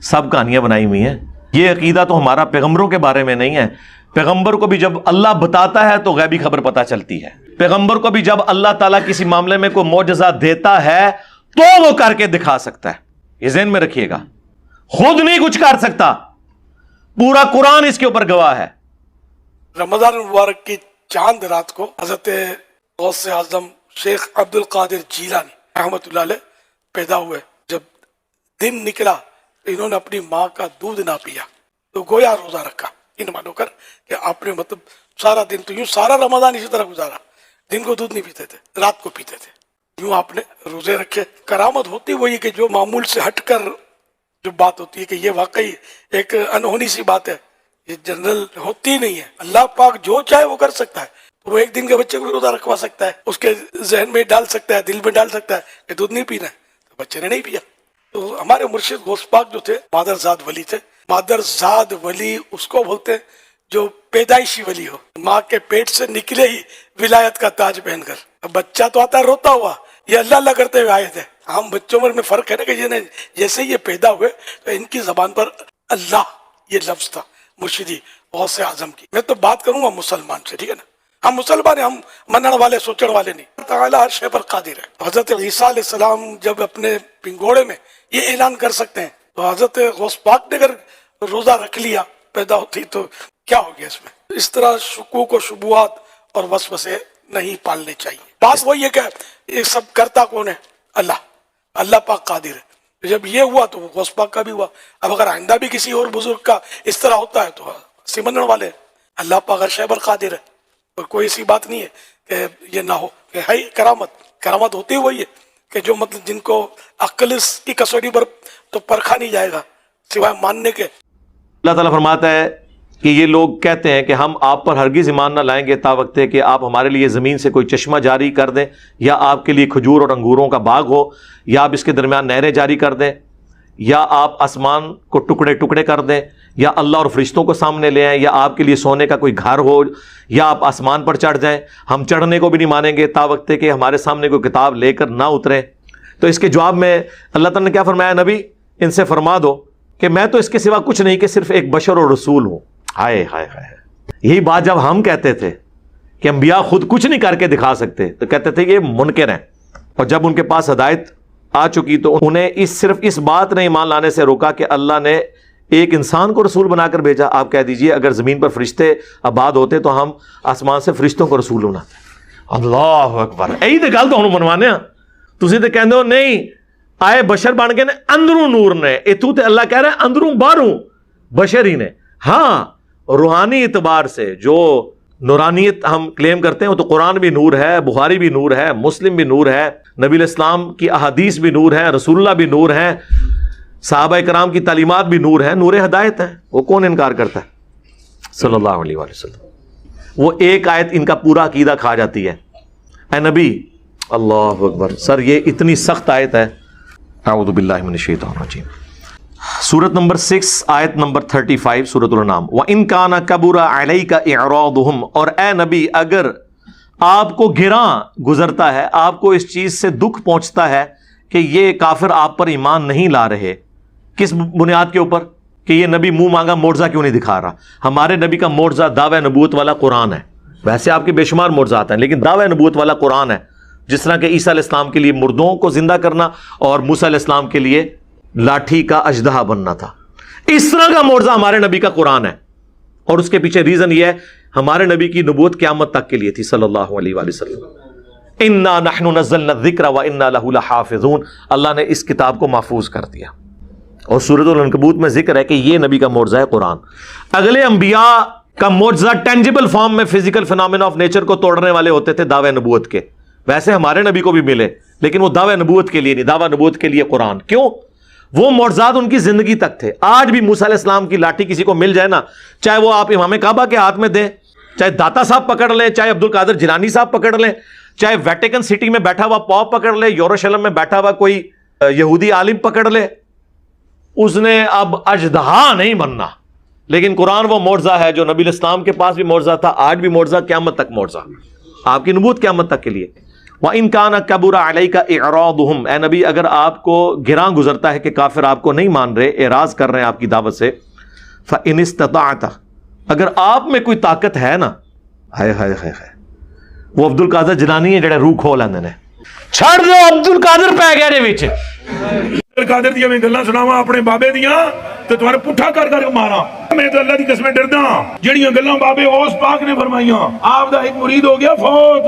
سب کہانیاں بنائی ہوئی ہیں. یہ عقیدہ تو ہمارا پیغمبروں کے بارے میں نہیں ہے. پیغمبر کو بھی جب اللہ بتاتا ہے تو غیبی خبر پتہ چلتی ہے. پیغمبر کو بھی جب اللہ تعالیٰ کسی معاملے میں کوئی معجزہ دیتا ہے تو وہ کر کے دکھا سکتا ہے. یہ ذہن میں رکھیے گا. خود نہیں کچھ کر سکتا. پورا قرآن اس کے اوپر گواہ ہے. رمضان المبارک کی چاند رات کو حضرت غوث اعظم شیخ عبد القادر جیلانی رحمۃ اللہ علیہ پیدا ہوئے. جب دن نکلا انہوں نے اپنی ماں کا دودھ نہ پیا تو گویا روزہ رکھا، ان مانو کر کہ آپ نے مطلب سارا دن تو یوں سارا رمضان اسی طرح گزارا. دن کو دودھ نہیں پیتے تھے، رات کو پیتے تھے. یوں آپ نے روزے رکھے. کرامت ہوتی وہی کہ جو معمول سے ہٹ کر جو بات ہوتی ہے کہ یہ واقعی ایک انہونی سی بات ہے، یہ جنرل ہوتی نہیں ہے. اللہ پاک جو چاہے وہ کر سکتا ہے. وہ ایک دن کے بچے کو روزہ رکھوا سکتا ہے، اس کے ذہن میں ڈال سکتا ہے، دل میں ڈال سکتا ہے کہ دودھ نہیں پینا ہے، تو بچے نے نہیں پیا. تو ہمارے مرشد غوث پاک جو تھے مادر زاد ولی تھے. مادر زاد ولی اس کو بولتے ہیں جو پیدائشی ولی ہو، ماں کے پیٹ سے نکلے ہی ولایت کا تاج پہن کر. اب بچہ تو آتا ہے روتا ہوا، یہ اللہ اللہ کرتے ہوئے آئے تھے. ہم بچوں میں فرق ہے نا کہ جیسے یہ پیدا ہوئے تو ان کی زبان پر اللہ یہ لفظ تھا مرشدی غوث اعظم کی. میں تو بات کروں گا مسلمان سے، ٹھیک ہے نا. ہم مسلمان ہیں، ہم منن والے سوچن والے نہیں. تعالیٰ ہر شے پر قادر ہے. حضرت عیسیٰ علیہ السلام جب اپنے پنگوڑے میں یہ اعلان کر سکتے ہیں تو حضرت غوث پاک نے اگر روزہ رکھ لیا پیدا ہوتی تو کیا ہو گیا اس میں. اس طرح شکوک و شبہات اور وسوسے نہیں پالنے چاہیے. بات وہی ہے کہ یہ سب کرتا کون ہے؟ اللہ پاک قادر ہے. جب یہ ہوا تو غوث پاک کا بھی ہوا. اب اگر آئندہ بھی کسی اور بزرگ کا اس طرح ہوتا ہے تو سمجھنے والے اللہ پاک ہر شے پر قادر ہے. اور کوئی ایسی بات نہیں ہے کہ یہ نہ ہو. کہ ہے کرامت ہوتی وہی ہے کہ جو مطلب جن کو عقل کی کسوٹی پر تو پرکھا نہیں جائے گا سوائے ماننے کے. اللہ تعالیٰ فرماتا ہے کہ یہ لوگ کہتے ہیں کہ ہم آپ پر ہرگز ایمان نہ لائیں گے تا وقت ہے کہ آپ ہمارے لیے زمین سے کوئی چشمہ جاری کر دیں، یا آپ کے لیے کھجور اور انگوروں کا باغ ہو، یا آپ اس کے درمیان نہریں جاری کر دیں، یا آپ آسمان کو ٹکڑے ٹکڑے کر دیں، یا اللہ اور فرشتوں کو سامنے لے آئیں، یا آپ کے لیے سونے کا کوئی گھر ہو، یا آپ آسمان پر چڑھ جائیں. ہم چڑھنے کو بھی نہیں مانیں گے تا وقت ہے کہ ہمارے سامنے کوئی کتاب لے کر نہ اتریں. تو اس کے جواب میں اللہ تعالیٰ نے کیا فرمایا؟ نبی ان سے فرما دو کہ میں تو اس کے سوا کچھ نہیں کہ صرف ایک بشر اور رسول ہوں. ہائے ہائے ہائے. یہی بات جب ہم کہتے تھے کہ انبیاء خود کچھ نہیں کر کے دکھا سکتے تو کہتے تھے یہ منکر ہیں. اور جب ان کے پاس ہدایت آ چکی تو انہیں صرف اس بات نے ایمان لانے سے روکا کہ اللہ نے ایک انسان کو رسول بنا کر بھیجا. آپ کہہ دیجئے اگر زمین پر فرشتے آباد ہوتے تو ہم آسمان سے فرشتوں کو رسول بناتے. اللہ اکبر. یہی تو گل تو منوانے ہاں. تسی تو کہندے ہو نہیں آئے بشر بن کے نے اندروں نور نے، اتوں تے اللہ کہہ رہا ہے اندروں باہروں بشر ہی نے. ہاں روحانی اعتبار سے جو نورانیت ہم کلیم کرتے ہیں وہ تو قرآن بھی نور ہے، بخاری بھی نور ہے، مسلم بھی نور ہے، نبی الاسلام کی احادیث بھی نور ہے، رسول اللہ بھی نور ہے، صحابہ کرام کی تعلیمات بھی نور ہے، نور ہدایت ہے. وہ کون انکار کرتا ہے؟ صلی اللہ علیہ وآلہ وسلم. وہ ایک آیت ان کا پورا عقیدہ کھا جاتی ہے. اے نبی، اللہ اکبر. سر یہ اتنی سخت آیت ہے. اعوذ باللہ من الشیطان الرجیم. سورت نمبر 6 آیت نمبر 35 سورۃ الانعام. وَإِن كَانَ كَبُرَ عَلَيْكَ إِعْرَاضُهُمْ. اور اے نبی اگر آپ کو گراں گزرتا ہے، آپ کو اس چیز سے دکھ پہنچتا ہے کہ یہ کافر آپ پر ایمان نہیں لا رہے، کس بنیاد کے اوپر؟ کہ یہ نبی منہ مانگا معجزہ کیوں نہیں دکھا رہا. ہمارے نبی کا معجزہ دعوی نبوت والا قرآن ہے. ویسے آپ کے بے شمار معجزات ہیں لیکن دعوی نبوت والا قرآن ہے. جس طرح کہ عیسیٰ علیہ السلام کے لیے مردوں کو زندہ کرنا اور موسیٰ علیہ السلام کے لیے لاٹھی کا اژدہا بننا تھا، اس طرح کا معجزہ ہمارے نبی کا قرآن ہے. اور اس کے پیچھے ریزن یہ ہے ہمارے نبی کی نبوت قیامت تک کے لیے تھی صلی اللہ علیہ وآلہ وسلم. انا نحن نزلنا الذکر وانا لہ لحافظون. اللہ نے اس کتاب کو محفوظ کر دیا. اور سورۃ العنکبوت میں ذکر ہے کہ یہ نبی کا معجزہ ہے قرآن. اگلے انبیاء کا معجزہ ٹینجیبل فارم میں فزیکل فینومینا آف نیچر کو توڑنے والے ہوتے تھے دعوی نبوت کے. ویسے ہمارے نبی کو بھی ملے لیکن وہ دعوی نبوت کے لیے نہیں، دعوی نبوت کے لیے قرآن. کیوں؟ وہ معجزات ان کی زندگی تک تھے. آج بھی موسیٰ علیہ السلام کی لاٹھی کسی کو مل جائے نا، چاہے وہ آپ امام کعبہ کے ہاتھ میں دیں، چاہے داتا صاحب پکڑ لیں، چاہے عبد القادر جیلانی صاحب پکڑ لیں، چاہے ویٹیکن سٹی میں بیٹھا ہوا پاپ پکڑ لے، یروشلم میں بیٹھا ہوا کوئی یہودی عالم پکڑ لے، اس نے اب اژدہا نہیں بننا. لیکن قرآن وہ معجزہ ہے جو نبی الاسلام کے پاس بھی معجزہ تھا، آج بھی معجزہ، قیامت تک معجزہ. آپ کی نبوت قیامت تک کے لیے. وَإِن كَانَ كَبُرَ عَلَيْكَ إِعْرَاضُهُمْ، اے نبی اگر آپ کو گراں گزرتا ہے کہ کافر آپ کو نہیں مان رہے، اعراض کر رہے ہیں آپ کی دعوت سے، فَإِنِ اسْتَطَعْتَ، اگر آپ میں کوئی طاقت ہے نا، ہائے ہائے ہائے ہائے، وہ عبد القادر جیلانی ہے جڑے روح کھول لیندے نے، چھڑ دو عبد القادر پہ گیا دے وچ، عبد القادر دیاں میں گلاں سناواں اپنے بابے دیاں تے تمہارے پٹھا کر کر کے ماراں، میں تو اللہ دی قسمیں ڈردا جڑیاں گلاں بابے غوث پاک نے فرمائیاں، آپ دا ایک مرید ہو گیا فوت،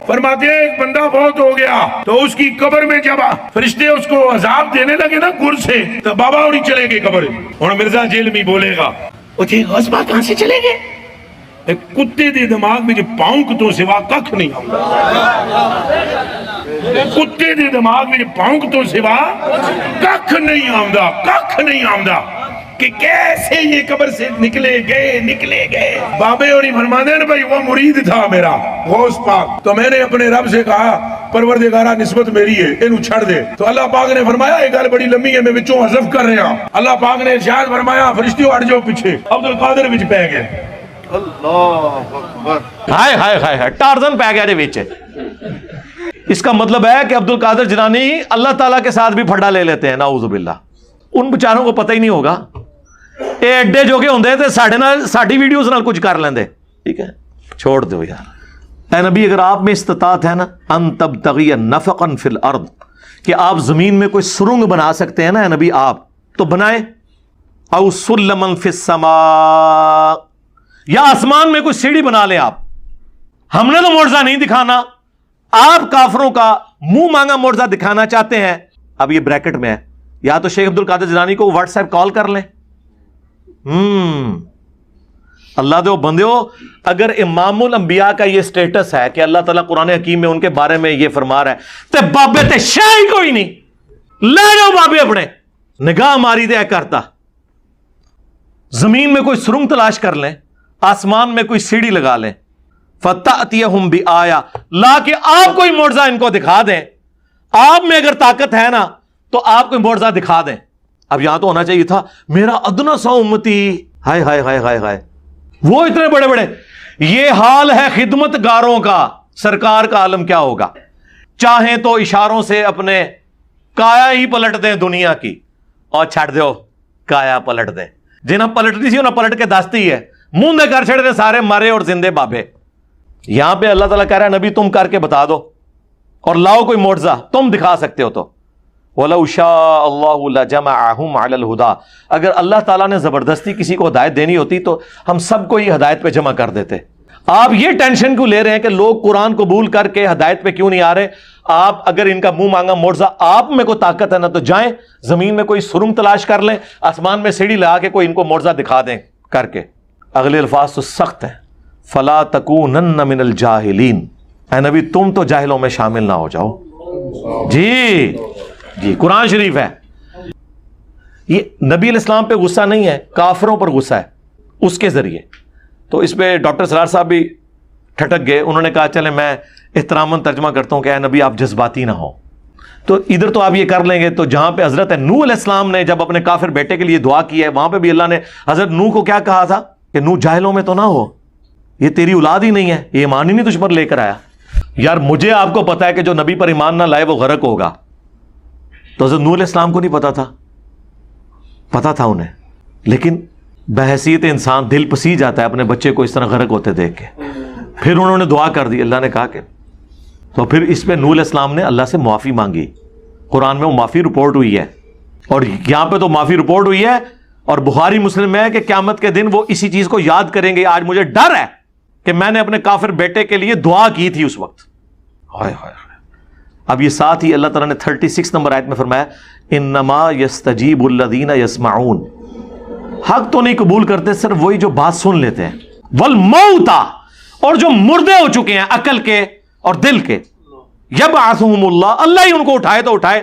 فرماتے ہیں ایک بندہ فوت ہو گیا تو اس کی قبر میں جب فرشتے اس کو عذاب دینے لگے نا گر سے، تو بابا انہی چلے گئے قبر، اور مرزا جیل میں بولے گا وہ جی غوث پاک کہاں سے چلے گئے؟ ایک کتے دے دماغ میں جو پاؤنک تو سوا ککھ نہیں آؤں، کتے دے دماغ میں جو پاؤنک تو سوا ککھ نہیں آؤں کہ کیسے یہ قبر سے نکلے گئے۔ بابے اور فرماتے ہیں بھائی وہ مرید تھا میرا غوث پاک، تو میں نے اپنے رب سے کہا پروردگارہ نسبت میری ہے انہوں چھڑ دے، تو اللہ پاک نے فرمایا یہ گل بڑی لمبی ہے میں وچوں حذف کر رہا ہوں، اللہ پاک نے ارشاد فرمایا فرشتیوں ہٹ جاؤ پیچھے، عبد القادر وچ پہ گئے، اللہ اکبر، ہائے ہائے ہائے ہائے، ٹارزن پہ گیا دے وچ۔ اس کا مطلب ہے کہ عبد القادر جیلانی اللہ تعالیٰ کے ساتھ بھی پھڈا لے لیتے ہیں، نعوذ باللہ، ان بیچاروں کو پتہ ہی نہیں ہوگا، اے ایڈے جو کہ ہوندے تے ساڈے نال ساڈی ویڈیوز نال کچھ کر لیندے، ٹھیک ہے چھوڑ دو یار۔ اے نبی اگر آپ میں استطاعت ہے نا ان تبتغی نفقا فی الارض، کہ آپ زمین میں کوئی سرنگ بنا سکتے ہیں نا اے نبی آپ تو بنائیں، او سلما فی السماء، یا آسمان میں کوئی سیڑھی بنا لیں آپ، ہم نے تو معجزہ نہیں دکھانا، آپ کافروں کا منہ مانگا معجزہ دکھانا چاہتے ہیں۔ اب یہ بریکٹ میں ہے، یا تو شیخ عبد القادر جیلانی کو واٹس ایپ کال کر لیں، اللہ دے بندیو، اگر امام الانبیاء کا یہ سٹیٹس ہے کہ اللہ تعالیٰ قرآن حکیم میں ان کے بارے میں یہ فرما رہا ہے، تے بابے تے شاہی کوئی نہیں، لے جاؤ بابے اپنے، نگاہ ماری دے کرتا، زمین میں کوئی سرنگ تلاش کر لیں، آسمان میں کوئی سیڑھی لگا لیں، فَتَأْتِيَهُمْ بِآيَةٍ، لا کہ آپ کوئی معجزہ ان کو دکھا دیں، آپ میں اگر طاقت ہے نا تو آپ کوئی معجزہ دکھا دیں۔ اب یہاں تو ہونا چاہیے تھا میرا ادنا سا امتی، ہائے ہائے ہائے ہائے ہائے، وہ اتنے بڑے بڑے، یہ حال ہے خدمت گاروں کا، سرکار کا عالم کیا ہوگا؟ چاہیں تو اشاروں سے اپنے کایا ہی پلٹ دیں دنیا کی، اور چھڑ دو کایا پلٹ دیں، جنہیں پلٹنی سی انہیں پلٹ کے دستی ہے، منہ دے کر چھڑ دیں سارے مرے اور زندے بابے۔ یہاں پہ اللہ تعالیٰ کہہ رہا ہے نبی تم کر کے بتا دو اور لاؤ کوئی معجزہ، تم دکھا سکتے ہو تو۔ وَلَوْ شَاءَ اللَّهُ لَجَمَعَهُمْ عَلَى الْهُدَى، اگر اللہ تعالیٰ نے زبردستی کسی کو ہدایت دینی ہوتی تو ہم سب کو ہی ہدایت پہ جمع کر دیتے۔ آپ یہ ٹینشن کیوں لے رہے ہیں کہ لوگ قرآن قبول کر کے ہدایت پہ کیوں نہیں آ رہے؟ آپ اگر ان کا منہ مانگا معجزہ آپ میں کوئی طاقت ہے نا تو جائیں زمین میں کوئی سرنگ تلاش کر لیں، آسمان میں سیڑھی لگا کے کوئی ان کو معجزہ دکھا دیں کر کے۔ اگلے الفاظ تو سخت ہیں، فَلَا تَكُونَنَّ مِنَ الْجَاهِلِينَ، اے نبی تم تو جاہلوں میں شامل نہ ہو جاؤ۔ جی قرآن شریف ہے، یہ نبی علیہ السلام پہ غصہ نہیں ہے، کافروں پر غصہ ہے اس کے ذریعے۔ تو اس پہ ڈاکٹر سرار صاحب بھی ٹھٹک گئے، انہوں نے کہا چلے میں احتراماً ترجمہ کرتا ہوں کہ اے نبی آپ جذباتی نہ ہو، تو ادھر تو آپ یہ کر لیں گے، تو جہاں پہ حضرت نوح علیہ السلام نے جب اپنے کافر بیٹے کے لیے دعا کی ہے وہاں پہ بھی اللہ نے حضرت نوح کو کیا کہا تھا کہ نوح جاہلوں میں تو نہ ہو، یہ تیری اولاد ہی نہیں ہے، یہ ایمان ہی نہیں تجھ پر لے کر آیا۔ یار مجھے آپ کو پتا ہے کہ جو نبی پر ایمان نہ لائے وہ غرق ہوگا، تو حضرت نوح علیہ السلام کو نہیں پتا تھا؟ پتا تھا انہیں، لیکن بحیثیت انسان دل پسی جاتا ہے اپنے بچے کو اس طرح غرق ہوتے دیکھ کے۔ پھر انہوں نے دعا کر دی، اللہ نے کہا کہ تو پھر اس پہ نوح علیہ السلام نے اللہ سے معافی مانگی، قرآن میں وہ معافی رپورٹ ہوئی ہے، اور یہاں پہ تو معافی رپورٹ ہوئی ہے، اور بخاری مسلم میں ہے کہ قیامت کے دن وہ اسی چیز کو یاد کریں گے، آج مجھے ڈر ہے کہ میں نے اپنے کافر بیٹے کے لیے دعا کی تھی اس وقت۔ ہائے ہائے۔ اب یہ ساتھ ہی اللہ تعالیٰ نے 36 نمبر آیت میں فرمایا انما یستجیب الذین یسمعون، حق تو نہیں قبول کرتے صرف وہی جو بات سن لیتے ہیں، والموتى، اور جو مردے ہو چکے ہیں عقل کے اور دل کے، یبعثہم اللہ، اللہ ہی ان کو اٹھائے تو اٹھائے،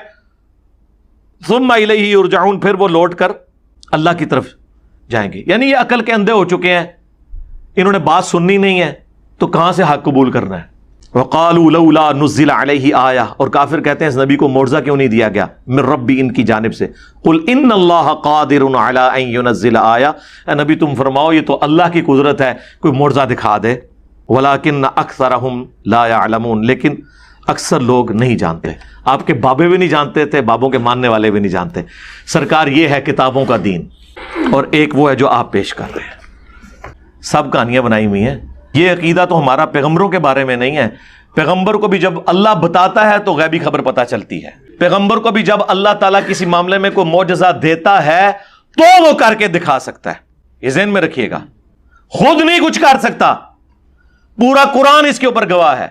ثم الیہ یرجعون، پھر وہ لوٹ کر اللہ کی طرف جائیں گے۔ یعنی یہ عقل کے اندھے ہو چکے ہیں، انہوں نے بات سننی نہیں ہے تو کہاں سے حق قبول کرنا ہے۔ وقالوا لولا نزل علیہ آیہ، اور کافر کہتے ہیں اس نبی کو معجزہ کیوں نہیں دیا گیا من ربی، ان کی جانب سے۔ قل ان اللہ قادر علی ان ینزل آیہ، اے نبی تم فرماؤ یہ تو اللہ کی قدرت ہے کوئی معجزہ دکھا دے، ولکن اکثرہم لا یعلمون، لیکن اکثر لوگ نہیں جانتے. آپ کے بابے بھی نہیں جانتے تھے, بابوں کے ماننے والے بھی نہیں جانتے. سرکار یہ ہے کتابوں کا دین, اور ایک وہ ہے جو آپ پیش کر رہے ہیں. سب کہانیاں بنائی ہوئی ہیں. یہ عقیدہ تو ہمارا پیغمبروں کے بارے میں نہیں ہے. پیغمبر کو بھی جب اللہ بتاتا ہے تو غیبی خبر پتہ چلتی ہے. پیغمبر کو بھی جب اللہ تعالیٰ کسی معاملے میں کوئی معجزہ دیتا ہے تو وہ کر کے دکھا سکتا ہے. یہ ذہن میں رکھیے گا. خود نہیں کچھ کر سکتا, پورا قرآن اس کے اوپر گواہ ہے,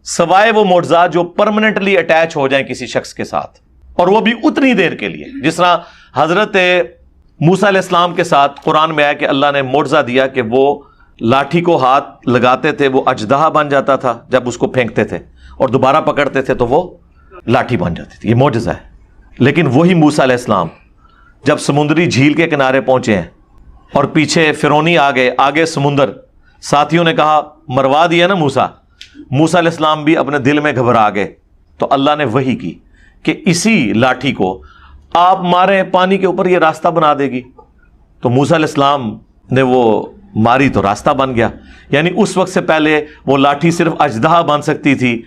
سوائے وہ معجزات جو پرماننٹلی اٹیچ ہو جائیں کسی شخص کے ساتھ, اور وہ بھی اتنی دیر کے لیے. جس طرح حضرت موسیٰ علیہ السلام کے ساتھ قرآن میں آیا کہ اللہ نے معجزہ دیا کہ وہ لاٹھی کو ہاتھ لگاتے تھے, وہ اژدہا بن جاتا تھا جب اس کو پھینکتے تھے, اور دوبارہ پکڑتے تھے تو وہ لاٹھی بن جاتی تھی. یہ معجزہ ہے. لیکن وہی موسیٰ علیہ السلام جب سمندری جھیل کے کنارے پہنچے ہیں اور پیچھے فرعونی آ گئے, آگے سمندر, ساتھیوں نے کہا مروا دیا نا موسیٰ. موسیٰ علیہ السلام بھی اپنے دل میں گھبرا گئے, تو اللہ نے وحی کی کہ اسی لاٹھی کو آپ ماریں, پانی کے اوپر یہ راستہ بنا دے گی. تو موسیٰ علیہ السلام نے وہ ماری تو راستہ بن گیا. یعنی اس وقت سے پہلے وہ لاٹھی صرف اژدہا بن سکتی تھی,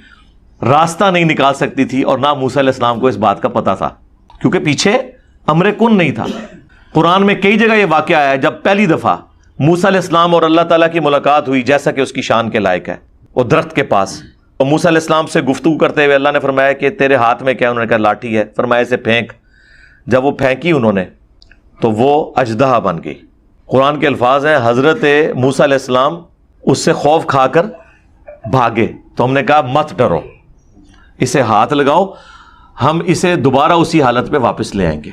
راستہ نہیں نکال سکتی تھی, اور نہ موسیٰ علیہ السلام کو اس بات کا پتہ تھا, کیونکہ پیچھے امر کن نہیں تھا. قرآن میں کئی جگہ یہ واقعہ آیا ہے جب پہلی دفعہ موسیٰ علیہ السلام اور اللہ تعالیٰ کی ملاقات ہوئی, جیسا کہ اس کی شان کے لائق ہے, وہ درخت کے پاس. اور موسیٰ علیہ السلام سے گفتگو کرتے ہوئے اللہ نے فرمایا کہ تیرے ہاتھ میں کیا؟ انہوں نے کہا لاٹھی ہے. فرمایا اسے پھینک. جب وہ پھینکی انہوں نے تو وہ اژدہا بن گئی. قرآن کے الفاظ ہیں حضرت موسیٰ علیہ السلام اس سے خوف کھا کر بھاگے. تو ہم نے کہا مت ڈرو, اسے ہاتھ لگاؤ, ہم اسے دوبارہ اسی حالت پہ واپس لے آئیں گے.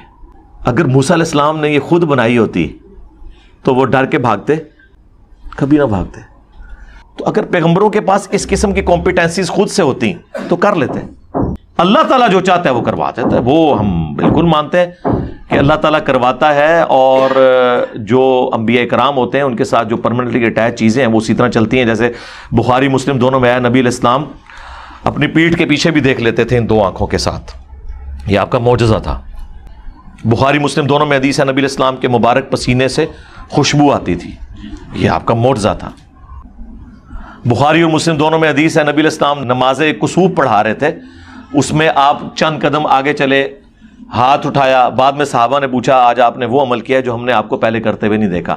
اگر موسیٰ علیہ السلام نے یہ خود بنائی ہوتی تو وہ ڈر کے بھاگتے؟ کبھی نہ بھاگتے. تو اگر پیغمبروں کے پاس اس قسم کی کمپیٹنسیز خود سے ہوتی تو کر لیتے. اللہ تعالیٰ جو چاہتا ہے وہ کروا دیتا ہے. وہ ہم بالکل مانتے ہیں کہ اللہ تعالیٰ کرواتا ہے, اور جو انبیاء کرام ہوتے ہیں ان کے ساتھ جو پرماننٹلی اٹیچ چیزیں ہیں وہ اسی طرح چلتی ہیں. جیسے بخاری مسلم دونوں میں آیا, نبی علیہ السلام اپنی پیٹھ کے پیچھے بھی دیکھ لیتے تھے ان دو آنکھوں کے ساتھ. یہ آپ کا معجزہ تھا. بخاری مسلم دونوں میں حدیث ہے نبی علیہ السلام کے مبارک پسینے سے خوشبو آتی تھی. یہ آپ کا معجزہ تھا. بخاری اور مسلم دونوں میں حدیث ہے نبی علیہ السلام نماز کسوف پڑھا رہے تھے, اس میں آپ چند قدم آگے چلے, ہاتھ اٹھایا. بعد میں صحابہ نے پوچھا آج آپ نے وہ عمل کیا جو ہم نے آپ کو پہلے کرتے ہوئے نہیں دیکھا.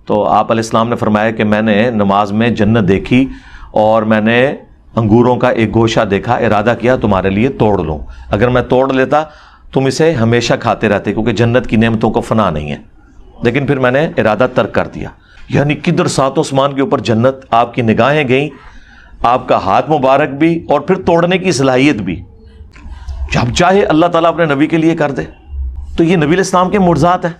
تو آپ علیہ السلام نے فرمایا کہ میں نے نماز میں جنت دیکھی, اور میں نے انگوروں کا ایک گوشہ دیکھا, ارادہ کیا تمہارے لیے توڑ لوں. اگر میں توڑ لیتا تم اسے ہمیشہ کھاتے رہتے, کیونکہ جنت کی نعمتوں کو فنا نہیں ہے. لیکن پھر میں نے ارادہ ترک کر دیا. یعنی کدھر سات آسمان کے اوپر جنت, آپ کی نگاہیں گئیں, آپ کا ہاتھ مبارک بھی, اور پھر توڑنے کی صلاحیت بھی. جب چاہے اللہ تعالیٰ اپنے نبی کے لیے کر دے. تو یہ نبی علیہ السلام کے معجزات ہیں.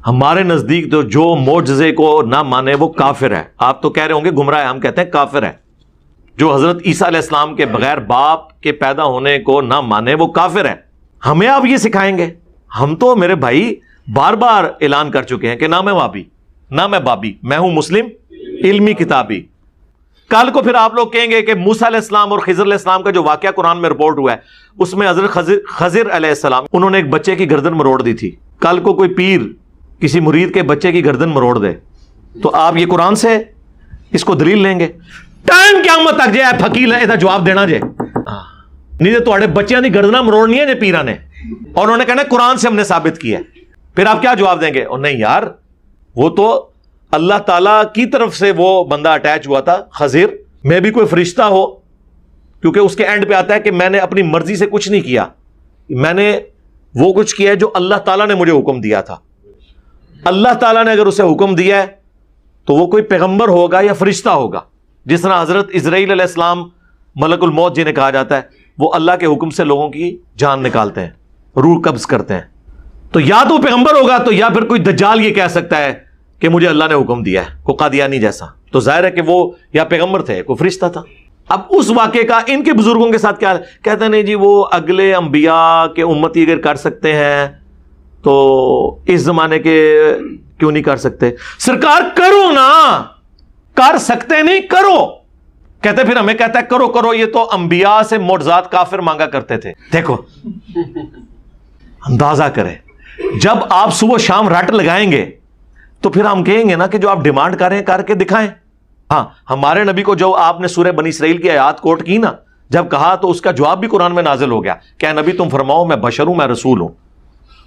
ہمارے نزدیک تو جو معجزے کو نہ مانے وہ کافر ہے. آپ تو کہہ رہے ہوں گے گمراہ ہے, ہم کہتے ہیں کافر ہے. جو حضرت عیسیٰ علیہ السلام کے بغیر باپ کے پیدا ہونے کو نہ مانے وہ کافر ہے. ہمیں آپ یہ سکھائیں گے؟ ہم تو میرے بھائی بار بار اعلان کر چکے ہیں کہ نہ میں وابی نہ میں بابی, میں ہوں مسلم علمی کتابی. کل کو پھر آپ لوگ کہیں گے کہ موسیٰ علیہ السلام اور خضر علیہ السلام کا جو واقعہ قرآن میں رپورٹ ہوا ہے اس میں حضرت خضر علیہ السلام انہوں نے ایک بچے کی گردن مروڑ دی تھی. کل کو کوئی پیر کسی مرید کے بچے کی گردن مروڑ دے تو آپ یہ قرآن سے اس کو دلیل لیں گے؟ ٹائم قیامت تک جائے فقیر ہے جواب دینا جائے نہیں تو تھوڑے بچیاں دی گردناں مروڑنی ہے پیرا نے, اور انہوں نے کہنا قرآن سے ہم نے ثابت کیا ہے. پھر آپ کیا جواب دیں گے؟ اور نہیں یار, وہ تو اللہ تعالیٰ کی طرف سے وہ بندہ اٹیچ ہوا تھا خضر, میں بھی کوئی فرشتہ ہو, کیونکہ اس کے اینڈ پہ آتا ہے کہ میں نے اپنی مرضی سے کچھ نہیں کیا, میں نے وہ کچھ کیا ہے جو اللہ تعالیٰ نے مجھے حکم دیا تھا. اللہ تعالیٰ نے اگر اسے حکم دیا ہے تو وہ کوئی پیغمبر ہوگا یا فرشتہ ہوگا. جس طرح حضرت اسرائیل علیہ السلام ملک الموت جنہیں کہا جاتا ہے, وہ اللہ کے حکم سے لوگوں کی جان نکالتے ہیں, روح قبض کرتے ہیں. تو یا تو پیغمبر ہوگا تو یا پھر کوئی دجال یہ کہہ سکتا ہے کہ مجھے اللہ نے حکم دیا ہے, کوئی قادیانی جیسا. تو ظاہر ہے کہ وہ یا پیغمبر تھے کوئی فرشتہ تھا. اب اس واقعے کا ان کے بزرگوں کے ساتھ کیا کہتے ہیں؟ نہیں جی وہ اگلے انبیاء کے امتی اگر کر سکتے ہیں تو اس زمانے کے کیوں نہیں کر سکتے؟ سرکار کرو نا, کر سکتے نہیں کرو. کہتے پھر ہمیں کہتا ہے کرو کرو, یہ تو انبیاء سے معجزات کافر مانگا کرتے تھے. دیکھو اندازہ کرے, جب آپ صبح شام رٹ لگائیں گے تو پھر ہم کہیں گے نا کہ جو آپ ڈیمانڈ کریں کر کے دکھائیں. ہاں ہمارے نبی کو جو آپ نے سورہ بنی اسرائیل کی آیات کوٹ کی نا، جب کہا تو اس کا جواب بھی قرآن میں نازل ہو گیا، کہ نبی تم فرماؤ میں بشر ہوں، میں رسول ہوں۔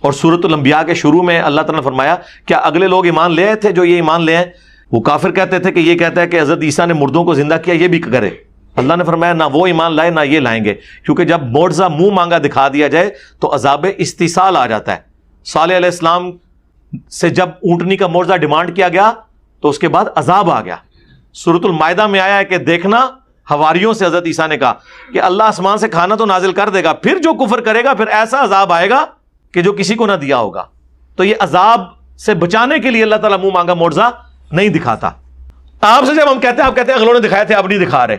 اور سورۃ الانبیاء کے شروع میں اللہ تعالیٰ نے فرمایا کیا اگلے لوگ ایمان لے آئے تھے جو یہ ایمان لے آئے؟ وہ کافر کہتے تھے کہ یہ کہتا ہے کہ حضرت عیسیٰ نے مردوں کو زندہ کیا، یہ بھی کرے۔ اللہ نے فرمایا نہ وہ ایمان لائے نہ یہ لائیں گے، کیونکہ جب معجزہ منہ مانگا دکھا دیا جائے تو عذاب استیصال آ جاتا ہے۔ صالح علیہ السلام سے جب اونٹنی کا معجزہ ڈیمانڈ کیا گیا تو اس کے بعد عذاب آ گیا۔ سورۃ المائدہ میں آیا ہے کہ دیکھنا، حواریوں سے حضرت عیسیٰ نے کہا کہ اللہ آسمان سے کھانا تو نازل کر دے گا، پھر جو کفر کرے گا پھر ایسا عذاب آئے گا کہ جو کسی کو نہ دیا ہوگا۔ تو یہ عذاب سے بچانے کے لیے اللہ تعالیٰ منہ مانگا معجزہ نہیں دکھاتا۔ آپ سے جب ہم کہتے ہیں، آپ کہتے ہیں اگلوں نے دکھائے تھے، اب نہیں دکھا رہے،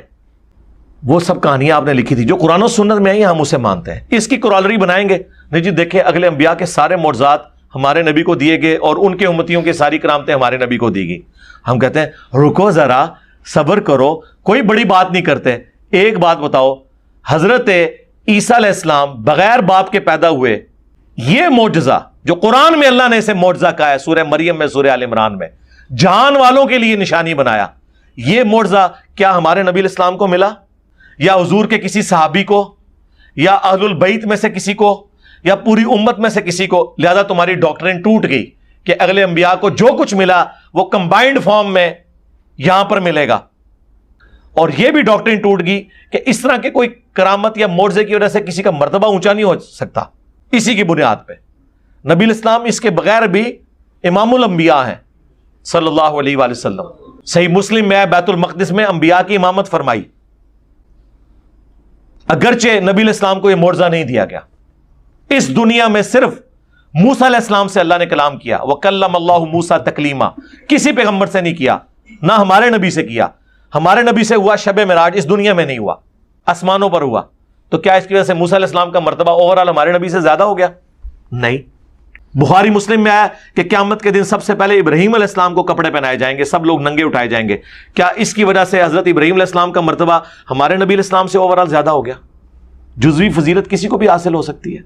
وہ سب کہانیاں آپ نے لکھی تھی جو قرآن و سنت میں آئی، ہم اسے مانتے ہیں۔ اس کی کورالری بنائیں گے نہیں جی دیکھیں اگلے انبیاء کے سارے معجزات ہمارے نبی کو دیے گئے اور ان کے امتیوں کی ساری کرامتیں ہمارے نبی کو دی گئی۔ ہم کہتے ہیں رکو ذرا، صبر کرو، کوئی بڑی بات نہیں کرتے۔ ایک بات بتاؤ، حضرت عیسیٰ علیہ السلام بغیر باپ کے پیدا ہوئے، یہ معجزہ جو قرآن میں اللہ نے اسے معجزہ کہا ہے، سورہ مریم میں، سورہ آل عمران میں، جہان والوں کے لیے نشانی بنایا، یہ معجزہ کیا ہمارے نبی علیہ السلام کو ملا، یا حضور کے کسی صحابی کو، یا اہل البیت میں سے کسی کو، یا پوری امت میں سے کسی کو؟ لہذا تمہاری ڈاکٹرین ٹوٹ گئی کہ اگلے انبیاء کو جو کچھ ملا وہ کمبائنڈ فارم میں یہاں پر ملے گا، اور یہ بھی ڈاکٹرین ٹوٹ گئی کہ اس طرح کے کوئی کرامت یا معجزے کی وجہ سے کسی کا مرتبہ اونچا نہیں ہو سکتا۔ اسی کی بنیاد پہ نبی الاسلام اس کے بغیر بھی امام الانبیاء ہیں صلی اللہ علیہ وآلہ وسلم۔ صحیح مسلم میں بیت المقدس میں انبیاء کی امامت فرمائی، اگرچہ نبی الاسلام کو یہ معجزہ نہیں دیا گیا۔ اس دنیا میں صرف موسیٰ علیہ السلام سے اللہ نے کلام کیا، وَكَلَّمَ اللَّهُ مُوسَىٰ تَكْلِيمًا، کسی پیغمبر سے نہیں کیا، نہ ہمارے نبی سے کیا۔ ہمارے نبی سے ہوا شب معراج، اس دنیا میں نہیں ہوا، آسمانوں پر ہوا۔ تو کیا اس کی وجہ سے موسیٰ علیہ السلام کا مرتبہ اوورال ہمارے نبی سے زیادہ ہو گیا؟ نہیں۔ بخاری مسلم میں آیا کہ قیامت کے دن سب سے پہلے ابراہیم علیہ السلام کو کپڑے پہنائے جائیں گے، سب لوگ ننگے اٹھائے جائیں گے۔ کیا اس کی وجہ سے حضرت ابراہیم علیہ السلام کا مرتبہ ہمارے نبی علیہ السلام سے اوورال زیادہ ہو گیا؟ جزوی فضیلت کسی کو بھی حاصل ہو سکتی ہے۔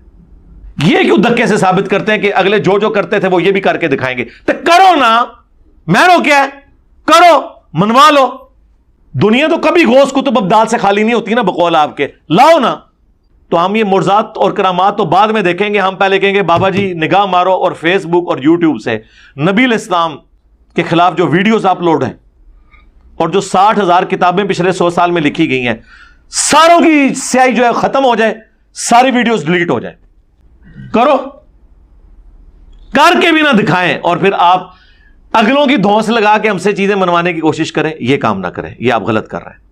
یہ کیوں دھکے سے ثابت کرتے ہیں کہ اگلے جو جو کرتے تھے وہ یہ بھی کر کے دکھائیں گے؟ تو کرو نا، میں رو کیا ہے، کرو، منوا لو۔ دنیا تو کبھی غوث کتب ابدال سے خالی نہیں ہوتی نا، بقول آپ کے، لاؤ نا۔ تو ہم یہ معجزات اور کرامات تو بعد میں دیکھیں گے، ہم پہلے کہیں گے بابا جی نگاہ مارو اور فیس بک اور یوٹیوب سے نبی علیہ السلام کے خلاف جو ویڈیوز اپلوڈ ہیں اور جو 60,000 کتابیں پچھلے 100 سال میں لکھی گئی ہیں، ساروں کی سیاہی جو ہے ختم ہو جائے، ساری ویڈیوز ڈیلیٹ ہو جائیں۔ کرو، کر کے بھی نہ دکھائیں، اور پھر آپ اگلوں کی دھونس لگا کے ہم سے چیزیں منوانے کی کوشش کریں، یہ کام نہ کریں، یہ آپ غلط کر رہے ہیں۔